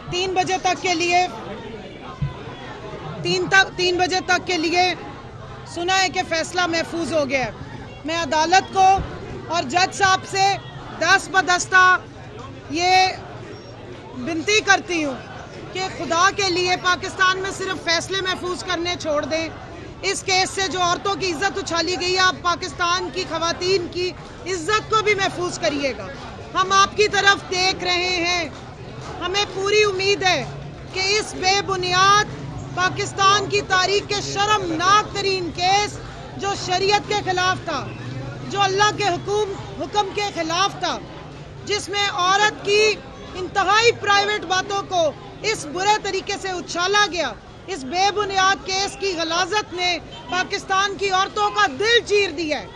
3 बजे तक के लिए सुना है कि फैसला महफूज हो गया है। मैं अदालत को और जज साहब से दस्तबदस्ता ये विनती करती हूँ कि खुदा के लिए पाकिस्तान में सिर्फ फैसले महफूज करने छोड़ दें। इस केस से जो औरतों की इज्जत उछाली गई है, आप पाकिस्तान की खवातीन की इज्जत को भी महफूज करिएगा। हम आपकी तरफ देख रहे हैं। हमें पूरी उम्मीद है कि इस बेबुनियाद पाकिस्तान की तारीख के शर्मनाक तरीन केस जो शरीयत के खिलाफ था, जो अल्लाह के हुक्म के खिलाफ था, जिसमें औरत की इंतहाई प्राइवेट बातों को इस बुरे तरीके से उछाला गया, इस बेबुनियाद केस की गलाजत ने पाकिस्तान की औरतों का दिल चीर दिया है।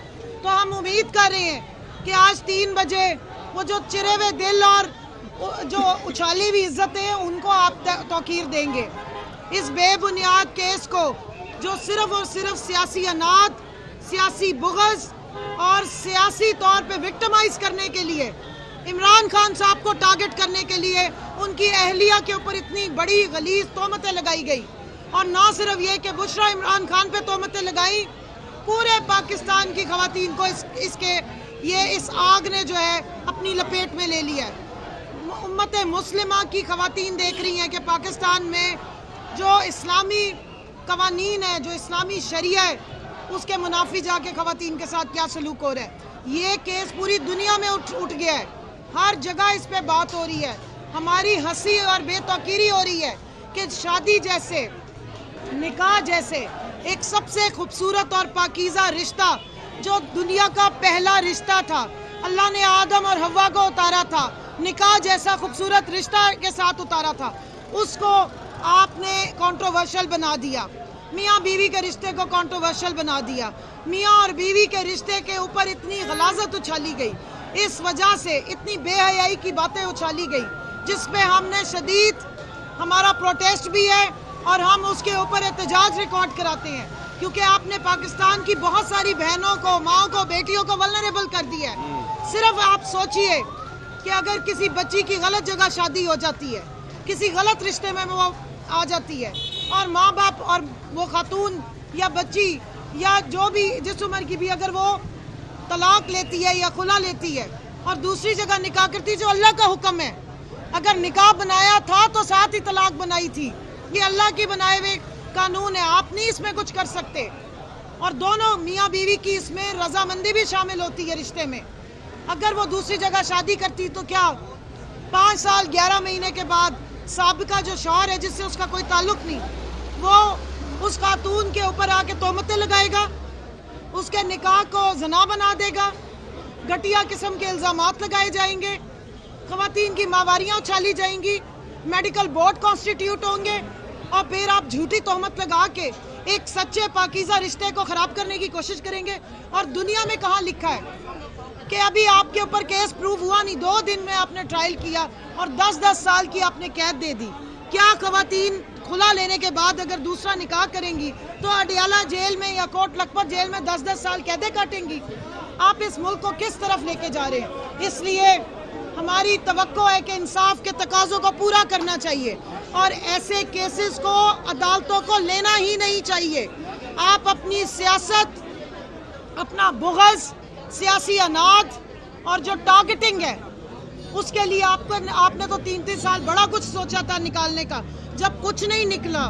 तो हम उम्मीद कर रहे हैं कि आज 3 बजे वो जो चिरे हुए दिल और जो उछाली हुई इज्जतें हैं उनको आप तौकीर देंगे। इस बेबुनियाद केस को जो सिर्फ और सिर्फ सियासी अनाद, सियासी बुग़्ज़ और सियासी तौर पे विक्टिमाइज करने के लिए, इमरान खान साहब को टारगेट करने के लिए उनकी अहलिया के ऊपर इतनी बड़ी गलीज़ तोहमतें लगाई गई। और ना सिर्फ ये कि बुशरा इमरान खान पे तोहमतें लगाई, पूरे पाकिस्तान की खवातीन को इस आग ने जो है अपनी लपेट में ले लिया है। उम्मत मुस्लिमा की खवातीन देख रही हैं कि पाकिस्तान में जो इस्लामी कवानीन है, जो इस्लामी शरिया है, उसके मुनाफी जाके खवातीन के साथ क्या सलूक हो रहा है। ये केस पूरी दुनिया में उठ गया है, हर जगह इस पे बात हो रही है। हमारी हंसी और बेतौकीरी हो रही है कि शादी जैसे, निकाह जैसे एक सबसे खूबसूरत और पाकीज़ा रिश्ता, जो दुनिया का पहला रिश्ता था, अल्लाह ने आदम और हव्वा को उतारा था, निकाह जैसा खूबसूरत रिश्ता के साथ उतारा था, उसको आपने कंट्रोवर्शियल बना दिया। मियाँ बीवी के रिश्ते को कंट्रोवर्शियल बना दिया। मियाँ और बीवी के रिश्ते के ऊपर इतनी गलाजत उछाली गई, इस वजह से इतनी बेहयाई की बातें उछाली गई, जिसमें हमने शदीद हमारा प्रोटेस्ट भी है और हम उसके ऊपर एहतजाज रिकॉर्ड कराते हैं, क्योंकि आपने पाकिस्तान की बहुत सारी बहनों को, माओं को, बेटियों को वल्नरेबल कर दिया है। सिर्फ आप सोचिए कि अगर किसी बच्ची की गलत जगह शादी हो जाती है, किसी गलत रिश्ते में वो आ जाती है, और माँ बाप और वो खातून या बच्ची या जो भी जिस उम्र की भी अगर वो तलाक लेती है या खुला लेती है और दूसरी जगह निकाह करती है, जो अल्लाह का हुक्म है, अगर निकाह बनाया था तो साथ ही तलाक बनाई थी, ये अल्लाह की बनाए हुए कानून है, आप नहीं इसमें कुछ कर सकते। और दोनों मियाँ बीवी की इसमें रजामंदी भी शामिल होती है रिश्ते में। अगर वो दूसरी जगह शादी करती तो क्या 5 साल 11 महीने के बाद साबिका जो शौहर है, जिससे उसका कोई ताल्लुक नहीं, वो उस खातून के ऊपर आके तोहमतें लगाएगा, उसके निकाह को ज़ना बना देगा, घटिया किस्म के इल्ज़ामात लगाए जाएंगे, ख़वातीन की मावारियाँ उछाली जाएंगी, मेडिकल बोर्ड कॉन्स्टिट्यूट होंगे, और फिर आप झूठी तोहमत लगा के एक सच्चे पाकीज़ा रिश्ते को ख़राब करने की कोशिश करेंगे। और दुनिया में कहाँ लिखा है कि अभी आपके ऊपर केस प्रूव हुआ नहीं, 2 दिन में आपने ट्रायल किया और 10-10 साल की आपने कैद दे दी। क्या खवातीन खुला लेने के बाद अगर दूसरा निकाह करेंगी तो अडियाला जेल में या कोट लखपत जेल में 10-10 साल कैदे काटेंगी? आप इस मुल्क को किस तरफ लेके जा रहे हैं? इसलिए हमारी तवक्को है कि इंसाफ के तकाज़ों को पूरा करना चाहिए और ऐसे केसेस को अदालतों को लेना ही नहीं चाहिए। आप अपनी सियासत, अपना बुग़्ज़, सियासी अनाद और जो टारगेटिंग है, उसके लिए आपने तो 3-3 साल बड़ा कुछ सोचा था निकालने का। जब कुछ नहीं निकला,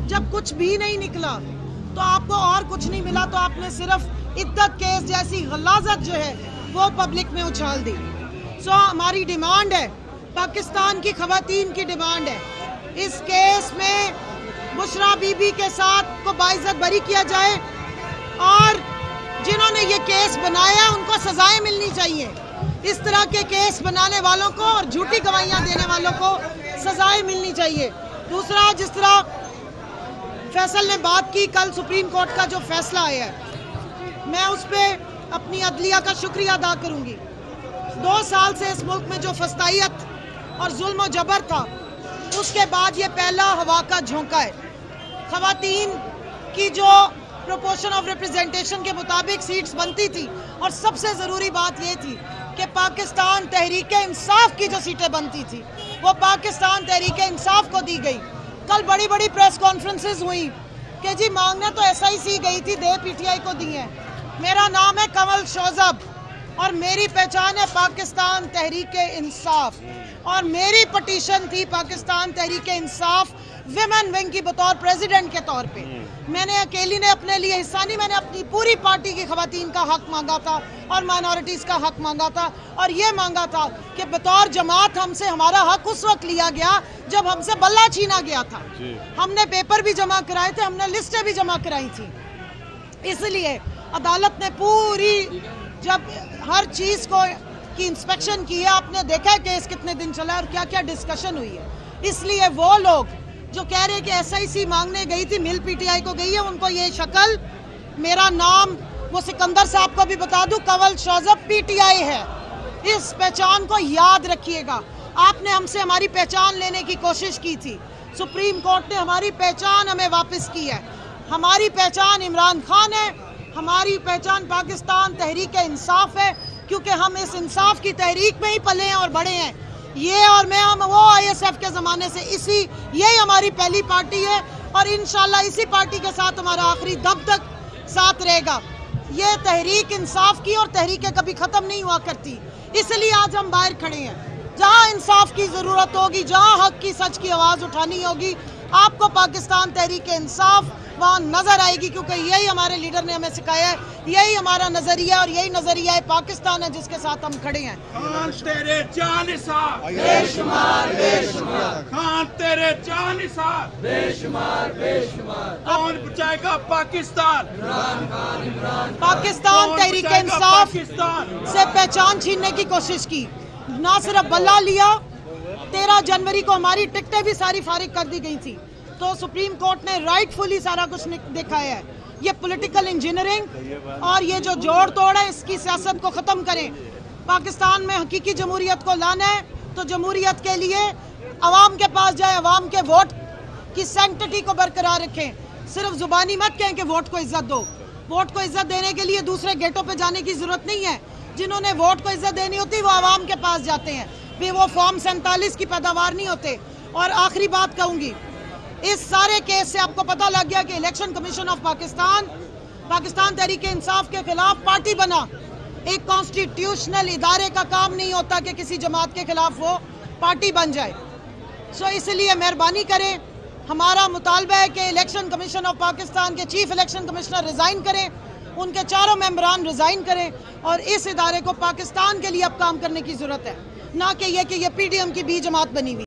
जब कुछ भी नहीं निकला, तो आपको और कुछ नहीं मिला, तो आपने सिर्फ इद्दत केस जैसी गलाजत जो है वो पब्लिक में उछाल दी। सो हमारी डिमांड है, पाकिस्तान की खवातीन की डिमांड है, इस केस में बुशरा बीबी के साथ को बाइज्जत बरी किया जाए और जिन्होंने ये केस बनाया उनको सजाएं मिलनी चाहिए। इस तरह के केस बनाने वालों को और झूठी गवाहियां देने वालों को सजाएं मिलनी चाहिए। दूसरा, जिस तरह फैसल ने बात की, कल सुप्रीम कोर्ट का जो फैसला आया है, मैं उस पर अपनी अदलिया का शुक्रिया अदा करूंगी। 2 साल से इस मुल्क में जो फस्तायत और जुल्म और जबर था, उसके बाद ये पहला हवा का झोंका है। खवातीन की जो प्रोपोर्शन ऑफ रिप्रेजेंटेशन के मुताबिक सीट्स बनती थी, और सबसे ज़रूरी बात ये थी कि पाकिस्तान तहरीक इंसाफ की जो सीटें बनती थी وہ پاکستان تحریک انصاف کو دی گئی۔ کل بڑی بڑی پریس کانفرنسز ہوئی کہ جی مانگنے تو SIC گئی تھی، دے PTI کو دی ہیں۔ میرا نام ہے کنول شوذب اور میری پہچان ہے پاکستان تحریک انصاف، اور میری پٹیشن تھی پاکستان تحریک انصاف ویمن ونگ کی بطور پریزیڈنٹ کے طور پہ۔ میں نے اکیلی نے اپنے لیے حصہ نہیں، میں نے اپنی پوری پارٹی کی خواتین کا حق مانگا تھا اور مائنورٹیز کا حق مانگا تھا، اور یہ مانگا تھا کہ بطور جماعت ہم سے ہمارا حق اس وقت لیا گیا جب ہم سے بلہ چھینا گیا تھا۔ ہم نے پیپر بھی جمع کرائے تھے، ہم نے لسٹیں بھی جمع کرائی تھی۔ اس لیے عدالت نے پوری جب ہر چیز کو کی انسپیکشن کی ہے، آپ نے دیکھا ہے کیس کتنے دن چلا ہے اور کیا کیا ڈسکشن ہوئی ہے۔ اس لیے وہ لوگ جو کہہ رہے کہ SIC مانگنے گئی تھی، مل PTI کو گئی ہے، ان کو یہ شکل، میرا نام وہ سکندر صاحب کو بھی بتا دوں، کنول شوذب PTI ہے۔ اس پہچان کو یاد رکھیے گا۔ آپ نے ہم سے ہماری پہچان لینے کی کوشش کی تھی، سپریم کورٹ نے ہماری پہچان ہمیں واپس کی ہے۔ ہماری پہچان عمران خان ہے، ہماری پہچان پاکستان تحریک انصاف ہے، کیونکہ ہم اس انصاف کی تحریک میں ہی پلے ہیں اور بڑے ہیں۔ یہ اور میں ہم وہ ISF کے زمانے سے یہی ہماری پہلی پارٹی ہے، اور انشاءاللہ اسی پارٹی کے ساتھ ہمارا آخری دم تک ساتھ رہے گا۔ یہ تحریک انصاف کی اور تحریکیں کبھی ختم نہیں ہوا کرتی، اس لیے آج ہم باہر کھڑے ہیں۔ جہاں انصاف کی ضرورت ہوگی، جہاں حق کی سچ کی آواز اٹھانی ہوگی، آپ کو پاکستان تحریک انصاف وہاں نظر آئے گی، کیونکہ یہی ہمارے لیڈر نے ہمیں سکھایا ہے، یہی ہمارا نظریہ اور یہی نظریہ پاکستان ہے جس کے ساتھ ہم کھڑے ہیں۔ خان تیرے جانثار بے شمار بے شمار، خان تیرے جانثار بے شمار بے شمار، کون بچائے گا پاکستان؟ عمران خان۔ پاکستان تحریک انصاف سے پہچان چھیننے کی کوشش کی، نہ صرف بلہ لیا، 13 جنوری کو ہماری ٹکٹیں بھی ساری فارغ کر دی گئی تھی، تو سپریم کورٹ نے رائٹ فلی سارا کچھ دکھایا ہے۔ یہ پولیٹیکل انجینئرنگ اور یہ جو جوڑ توڑ ہے، اس کی سیاست کو ختم کریں۔ پاکستان میں حقیقی جمہوریت کو لانا ہے تو جمہوریت کے لیے عوام کے پاس جائے، عوام کے ووٹ کی سینکٹیٹی کو برقرار رکھیں۔ صرف زبانی مت کہیں کہ ووٹ کو عزت دو۔ ووٹ کو عزت دینے کے لیے دوسرے گیٹوں پہ جانے کی ضرورت نہیں ہے۔ جنہوں نے ووٹ کو عزت دینی ہوتی وہ عوام کے پاس جاتے ہیں، بھی وہ فارم 47 کی پیداوار نہیں ہوتے۔ اور آخری بات کہوں گی، اس سارے کیس سے آپ کو پتہ لگ گیا کہ election commission of Pakistan Tehreek Insaf کے خلاف پارٹی بنا۔ ایک کانسٹیٹیوشنل ادارے کا کام نہیں ہوتا کہ کسی جماعت کے خلاف وہ پارٹی بن جائے۔ اس لیے مہربانی کریں، ہمارا مطالبہ ہے کہ الیکشن کمیشن آف پاکستان کے چیف الیکشن کمشنر ریزائن کریں، ان کے چاروں ممبران ریزائن کریں، اور اس ادارے کو پاکستان کے لیے اب کام کرنے کی ضرورت ہے، نہ کہ یہ PDM کی B جماعت بنی ہوئی۔